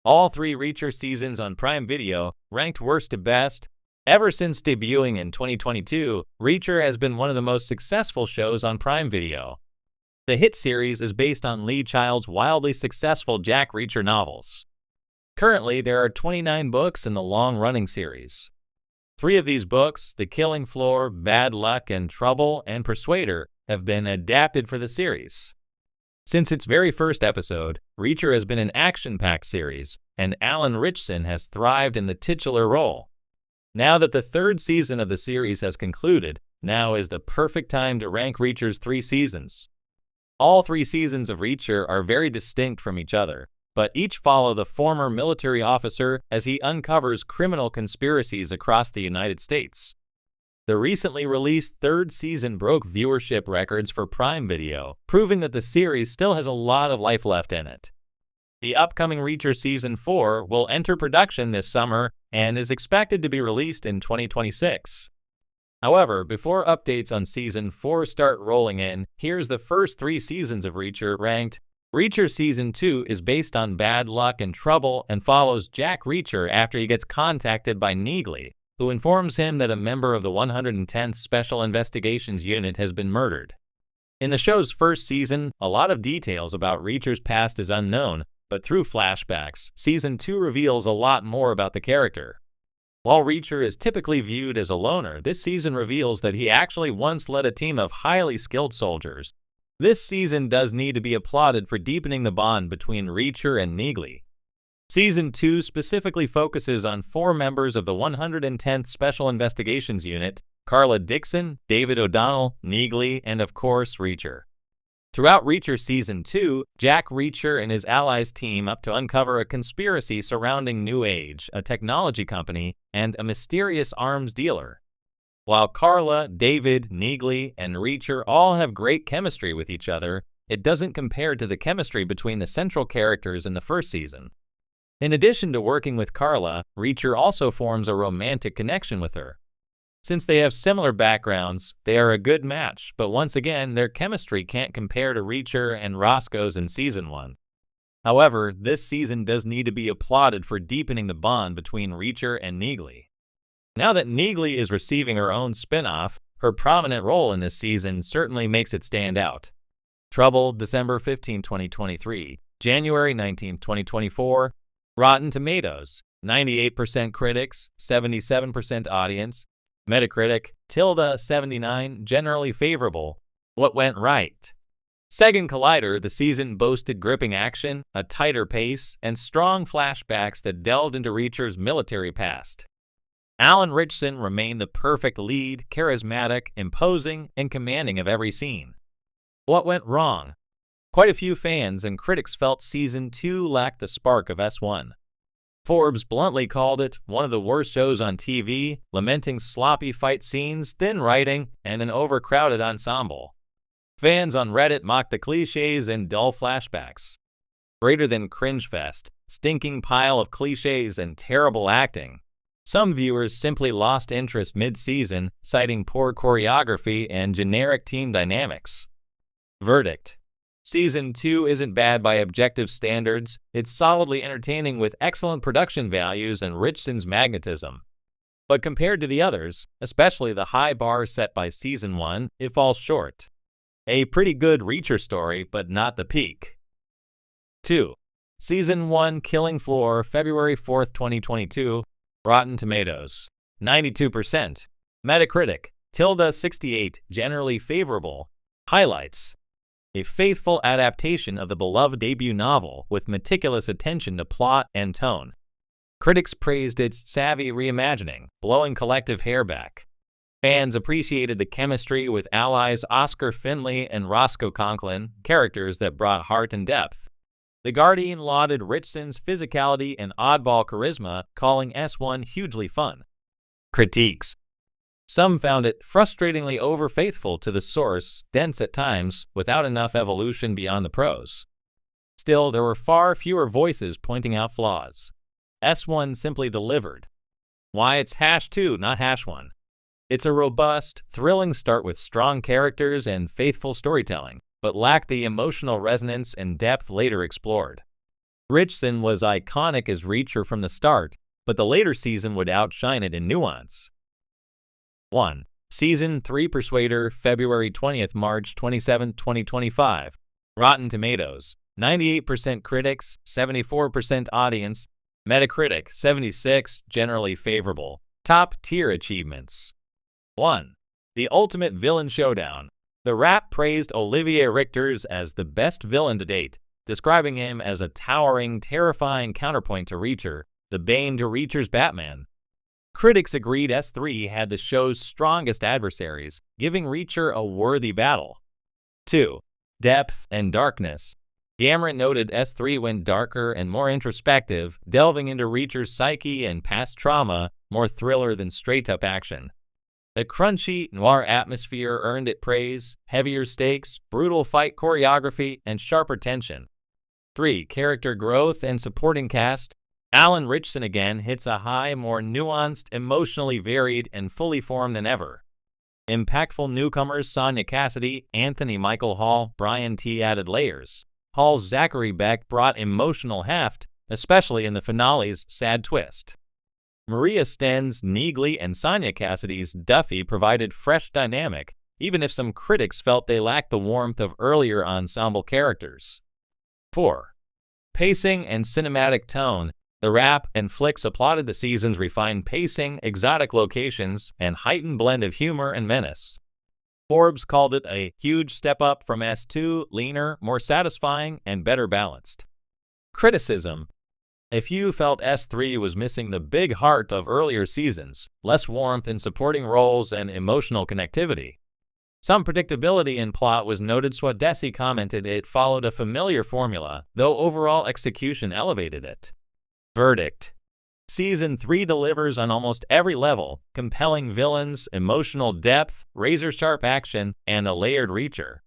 All three Reacher seasons on Prime Video ranked worst to best. Ever since debuting in 2022, Reacher has been one of the most successful shows on Prime Video. The hit series is based on Lee Child's wildly successful Jack Reacher novels. Currently, there are 29 books in the long-running series. 3 of these books, The Killing Floor, Bad Luck and Trouble, and Persuader, have been adapted for the series. Since its very first episode, Reacher has been an action-packed series, and Alan Ritchson has thrived in the titular role. Now that the 3rd season of the series has concluded, now is the perfect time to rank Reacher's 3 seasons. All 3 seasons of Reacher are very distinct from each other, but each follow the former military officer as he uncovers criminal conspiracies across the United States. The recently released 3rd season broke viewership records for Prime Video, proving that the series still has a lot of life left in it. The upcoming Reacher Season 4 will enter production this summer and is expected to be released in 2026. However, before updates on Season 4 start rolling in, here's the first 3 seasons of Reacher ranked. Reacher Season 2 is based on Bad Luck and Trouble and follows Jack Reacher after he gets contacted by Neagley, who informs him that a member of the 110th Special Investigations Unit has been murdered. In the show's first season, a lot of details about Reacher's past is unknown, but through flashbacks, Season 2 reveals a lot more about the character. While Reacher is typically viewed as a loner, this season reveals that he actually once led a team of highly skilled soldiers. This season does need to be applauded for deepening the bond between Reacher and Neagley. Season 2 specifically focuses on 4 members of the 110th Special Investigations Unit: Carla Dixon, David O'Donnell, Neagley, and of course, Reacher. Throughout Reacher Season 2, Jack Reacher and his allies team up to uncover a conspiracy surrounding New Age, a technology company, and a mysterious arms dealer. While Carla, David, Neagley, and Reacher all have great chemistry with each other, it doesn't compare to the chemistry between the central characters in the first season. In addition to working with Carla, Reacher also forms a romantic connection with her. Since they have similar backgrounds, they are a good match, but once again, their chemistry can't compare to Reacher and Roscoe's in Season 1. However, this season does need to be applauded for deepening the bond between Reacher and Neagley. Now that Neagley is receiving her own spin-off, her prominent role in this season certainly makes it stand out. Trouble, December 15, 2023, January 19, 2024, Rotten Tomatoes, 98% critics, 77% audience, Metacritic, ~79, generally favorable. What went right? Second Collider, the season boasted gripping action, a tighter pace, and strong flashbacks that delved into Reacher's military past. Alan Ritchson remained the perfect lead, charismatic, imposing, and commanding of every scene. What went wrong? Quite a few fans and critics felt Season 2 lacked the spark of S1. Forbes bluntly called it one of the worst shows on TV, lamenting sloppy fight scenes, thin writing, and an overcrowded ensemble. Fans on Reddit mocked the cliches and dull flashbacks. Greater than cringe fest, stinking pile of cliches and terrible acting. Some viewers simply lost interest mid-season, citing poor choreography and generic team dynamics. Verdict: Season 2 isn't bad by objective standards, it's solidly entertaining with excellent production values and Ritchson's magnetism. But compared to the others, especially the high bar set by Season 1, it falls short. A pretty good Reacher story, but not the peak. 2. Season 1 Killing Floor, February 4, 2022, Rotten Tomatoes, 92%, Metacritic, ~68, generally favorable. Highlights: a faithful adaptation of the beloved debut novel with meticulous attention to plot and tone. Critics praised its savvy reimagining, blowing collective hair back. Fans appreciated the chemistry with allies Oscar Finley and Roscoe Conklin, characters that brought heart and depth. The Guardian lauded Ritchson's physicality and oddball charisma, calling S1 hugely fun. Critiques: some found it frustratingly over-faithful to the source, dense at times, without enough evolution beyond the prose. Still, there were far fewer voices pointing out flaws. S1 simply delivered. Why it's #2, not #1. It's a robust, thrilling start with strong characters and faithful storytelling, but lacked the emotional resonance and depth later explored. Richardson was iconic as Reacher from the start, but the later season would outshine it in nuance. 1. Season 3 Persuader, February 20th, March 27, 2025. Rotten Tomatoes, 98% critics, 74% audience. Metacritic, 76, generally favorable. Top tier achievements. 1. The Ultimate Villain Showdown. The Wrap praised Olivier Richters as the best villain to date, describing him as a towering, terrifying counterpoint to Reacher, the Bane to Reacher's Batman. Critics agreed S3 had the show's strongest adversaries, giving Reacher a worthy battle. 2. Depth and Darkness. Gamrot noted S3 went darker and more introspective, delving into Reacher's psyche and past trauma, more thriller than straight-up action. The crunchy, noir atmosphere earned it praise, heavier stakes, brutal fight choreography, and sharper tension. 3. Character growth and supporting cast. Alan Ritchson again hits a high, more nuanced, emotionally varied, and fully formed than ever. Impactful newcomers Sonia Cassidy, Anthony Michael Hall, Brian T. added layers. Hall's Zachary Beck brought emotional heft, especially in the finale's sad twist. Maria Sten's Neagley and Sonia Cassidy's Duffy provided fresh dynamic, even if some critics felt they lacked the warmth of earlier ensemble characters. 4. Pacing and cinematic tone. The Wrap and Flicks applauded the season's refined pacing, exotic locations, and heightened blend of humor and menace. Forbes called it a huge step up from S2, leaner, more satisfying, and better balanced. Criticism. A few felt S3 was missing the big heart of earlier seasons, less warmth in supporting roles and emotional connectivity. Some predictability in plot was noted. Swadesi commented it followed a familiar formula, though overall execution elevated it. Verdict. Season 3 delivers on almost every level: compelling villains, emotional depth, razor-sharp action, and a layered Reacher.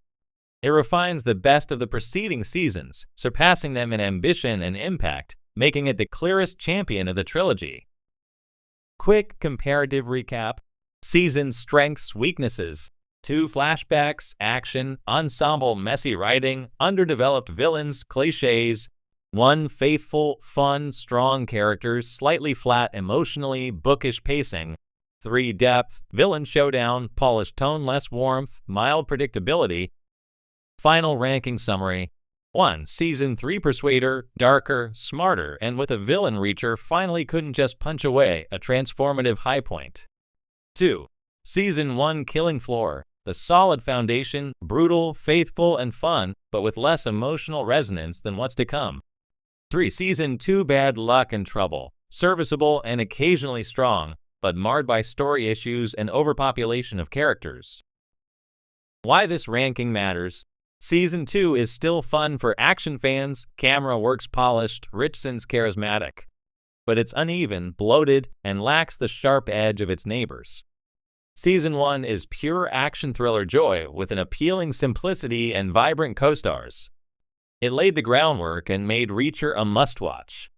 It refines the best of the preceding seasons, surpassing them in ambition and impact, making it the clearest champion of the trilogy. Quick comparative recap. Season strengths, weaknesses. 2 flashbacks, action, ensemble, messy writing, underdeveloped villains, cliches. 1 faithful, fun, strong characters, slightly flat emotionally, bookish pacing. 3 depth, villain showdown, polished tone, less warmth, mild predictability. Final ranking summary. 1. Season 3 Persuader, darker, smarter, and with a villain Reacher finally couldn't just punch away, a transformative high point. 2. Season 1 Killing Floor, the solid foundation, brutal, faithful, and fun, but with less emotional resonance than what's to come. 3. Season 2 Bad Luck and Trouble, serviceable and occasionally strong, but marred by story issues and overpopulation of characters. Why this ranking matters. Season 2 is still fun for action fans, camera works polished, Richardson's charismatic. But it's uneven, bloated, and lacks the sharp edge of its neighbors. Season 1 is pure action thriller joy with an appealing simplicity and vibrant co-stars. It laid the groundwork and made Reacher a must-watch.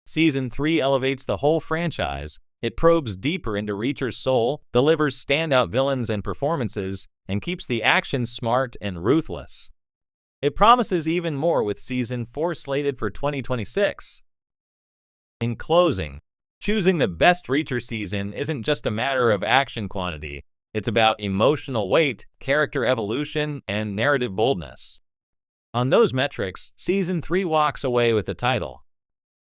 Season 3 elevates the whole franchise. It probes deeper into Reacher's soul, delivers standout villains and performances, and keeps the action smart and ruthless. It promises even more with Season 4 slated for 2026. In closing, choosing the best Reacher season isn't just a matter of action quantity. It's about emotional weight, character evolution, and narrative boldness. On those metrics, Season 3 walks away with the title.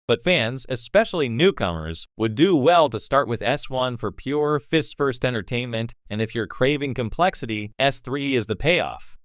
But fans, especially newcomers, would do well to start with S1 for pure, fist-first entertainment, and if you're craving complexity, S3 is the payoff.